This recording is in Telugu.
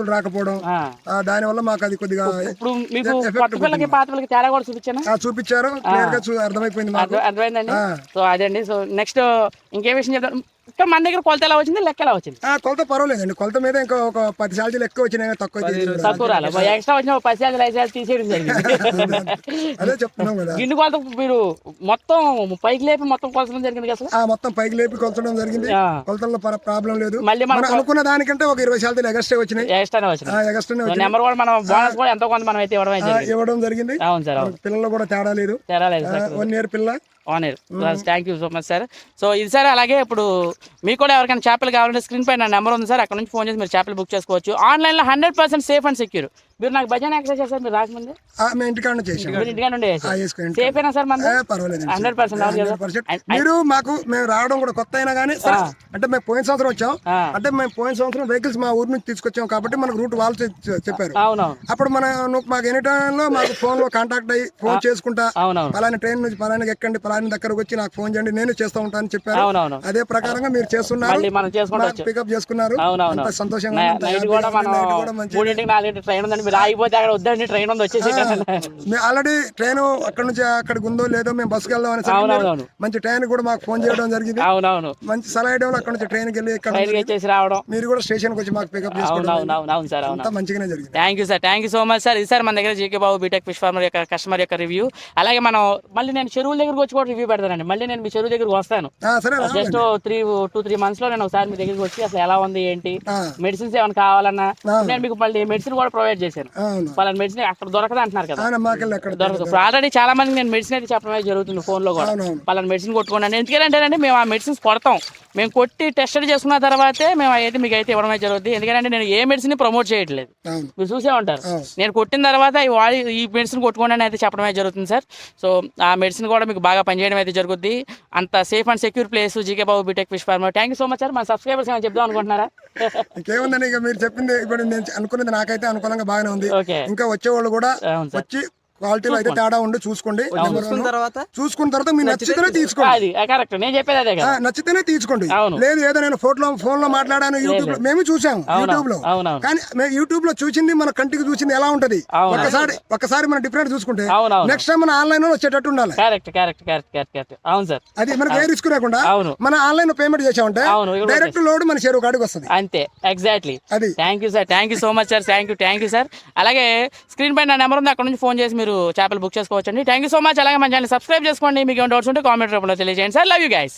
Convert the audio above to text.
రాకపోవడం దాని వల్ల మాకు అది కొద్దిగా చూపించారు. క్లియర్ గా అర్థమైపోయింది, అర్థమైందండి. సో అదే అండి. సో నెక్స్ట్ ఇంకే విషయం చెప్తాను. ఇక్కడ మన దగ్గర కొలత ఎలా వచ్చింది, లెక్క ఎలా వచ్చింది? కొలత పర్వాలేదండి. కొలత మీద ఇంకా ఒక 10 శాలరీలు ఎక్కువ వచ్చినాయి, తక్కువ రాలేదు. ఎక్స్ట్రా వచ్చిన 10 శాలరీలు 5 శాలరీలు తీసేయడం జరిగింది. అదే చెప్తున్నాం కదా. గిన్నె కొలత మీరు మొత్తం పైకి లేపి మొత్తం కొలచడం జరిగింది కదా? మొత్తం పైకి లేపి కొలచడం జరిగింది. కొలతల్లో ప్రాబ్లం లేదు. మళ్ళీ మనం అనుకున్న దానికంటే ఒక 20 శాలరీలు ఎక్స్ట్రా వచ్చినాయి. నెంబర్ కూడా మనం బోనస్ కూడా ఎంతో కొంత మనం అయితే ఇవ్వడం జరిగింది. అవును సార్. పిల్లలు కూడా తేడా లేదు. 1 year పిల్ల. Thank you so much sir. So ఇది సార్, అలాగే ఇప్పుడు మీకు కూడా ఎవరికైనా చేపలు కావాలంటే స్క్రీన్ పై నా నెంబర్ ఉంది సార్, అక్కడ నుంచి ఫోన్ చేసి మీరు చేపలు బుక్ చేసుకోవచ్చు. ఆన్లైన్లో 100% సేఫ్ అండ్ సెక్యూర్. మీరు నాకు భజన ఎక్సైజ్ చేస్తారు, మీరు రాకముందే ఇంటికాడ సేఫ్ అయినా సార్? 100%. మీరు మాకు మేము రావడం కూడా కొత్త అయినా కానీ అంటే మేము పోయిన సంవత్సరం వచ్చాం. అంటే మేము పోయిన సంవత్సరం వెహికల్స్ మా ఊరు నుంచి తీసుకొచ్చాం కాబట్టి మనకు రూట్ వాళ్ళు చెప్పారు. అప్పుడు మాకు ఎనీ టైంలో మాకు ఫోన్ లో కాంటాక్ట్ అయ్యి ఫోన్ చేసుకుంటా పలానా ట్రైన్ నుంచి పలానా ఎక్కండి, పలానా దగ్గరకు వచ్చి నాకు ఫోన్ చేయండి, నేను చేస్తూ ఉంటాను చెప్పారు. అదే ప్రకారంగా మీరు చేస్తున్నారు, పికప్ చేసుకున్నారు. సంతోషంగా ఆల్రెడీ ట్రైన్ అక్కడ నుంచి అక్కడికి ఉందో లేదో మేము బస్సుకి వెళ్దాం అని మంచి ట్రైన్ కూడా మాకు ఫోన్ చేయడం జరిగింది. మంచి సలహా ఇవ్వడం, అక్కడ నుంచి ట్రైన్ కి వెళ్ళి ఇక్కడ రావడం, మీరు కూడా స్టేషన్ కి వచ్చి మాకు పికప్ చేసుకోవడం మంచిగానే జరిగింది. Thank you sir, thank you so much sir. ఇది సార్ మన దగ్గర GK Babu BTech fish farmer యొక్క కస్టమర్ యొక్క రివ్యూ. అలాగే మనం మళ్ళీ నేను చెరువుల దగ్గరకు వచ్చి కూడా రివ్యూ పెడతానండి. మళ్ళీ నేను మీ చెరువు దగ్గరకు వస్తాను. జస్ట్ 2-3 months లో నేను ఒకసారి మీ దగ్గరికి వచ్చి అసలు ఎలా ఉంది ఏంటి, మెడిసిన్స్ ఏమైనా కావాలన్నా నేను మీకు మళ్ళీ మెడిసిన్ కూడా ప్రొవైడ్ చేశాను. వాళ్ళ మెడిసిన్ అక్కడ దొరకదు అంటున్నారు కదా, దొరకదు. ఇప్పుడు ఆల్రెడీ చాలా మందికి నేను మెడిసిన్ అయితే చెప్పడం జరుగుతుంది ఫోన్ లో కూడా. వాళ్ళని మెడిసిన్ కొట్టుకోండి. ఎందుకంటే మేము ఆ మెడిసిన్స్ కొడతాం, మేము కొట్టి టెస్ట్ చేసుకున్న తర్వాతే మేము అయితే మీకు అయితే ఇవ్వడమే జరుగుతుంది. ఎందుకంటే నేను ఏ మెడిసిన్ ప్రమోట్ చేయట్లేదు, మీరు చూసే ఉంటారు. నేను కొట్టిన తర్వాత ఈ మెడిసిన్ కొట్టుకోండి అని అయితే చెప్పడమే జరుగుతుంది సార్. సో ఆ మెడిసిన్ కూడా మీకు బాగా పనిచేయడం అయితే జరుగుతుంది. అంత safe and secure place GK Babu BTech fish farmer. Thank you so much sir. మన సబ్స్క్రైబర్స్ ఏమైనా చెప్దాం అనుకుంటున్నారా? ఇంకేముందని ఇక మీరు చెప్పింది ఇప్పుడు నేను అనుకున్నది నాకైతే అనుకూలంగా బాగానే ఉంది. ఇంకా వచ్చేవాళ్ళు కూడా వచ్చి క్వాలిటీలో అయితే తేడా ఉండి చూసుకోండి. చూసుకున్న తర్వాత మీరు నచ్చితేనే తీసుకోండి. నచ్చితేనే తీసుకోండి. లేదు ఏదో నేను ఫోన్ లో మాట్లాడాను యూట్యూబ్ లో మేము చూసాం యూట్యూబ్ లో, కానీ యూట్యూబ్ లో చూసింది మన కంటికి చూసింది ఎలా ఉంటది ఒకసారి మనం డిఫరెంట్ చూసుకుంటే నెక్స్ట్ టైం మన ఆన్లైన్ లో వచ్చేటట్టు ఉండాలి. అది మనకి ఏ రిస్క్ లేకుండా మన ఆన్లైన్ లో పేమెంట్ చేసామంటే డైరెక్ట్ లోడ్ మన చెరువు కాడికి వస్తుంది. అంతే, ఎగ్జాక్ట్లీ. అది thank you sir, thank you so much sir. Thank you sir. అలాగే స్క్రీన్ పై నా నెంబర్ ఉంది, అక్కడ నుంచి ఫోన్ చేసి మీరు చేపలు బుక్ చేసుకోవచ్చండి. Thank you so much. అలాగే మన ఛానల్ సబ్స్క్రైబ్ చేసుకోండి. మీకు ఏమైనా డౌట్స్ ఉంటే కామెంట్ రూపంలో తెలియజేయండి సార్. Love you guys.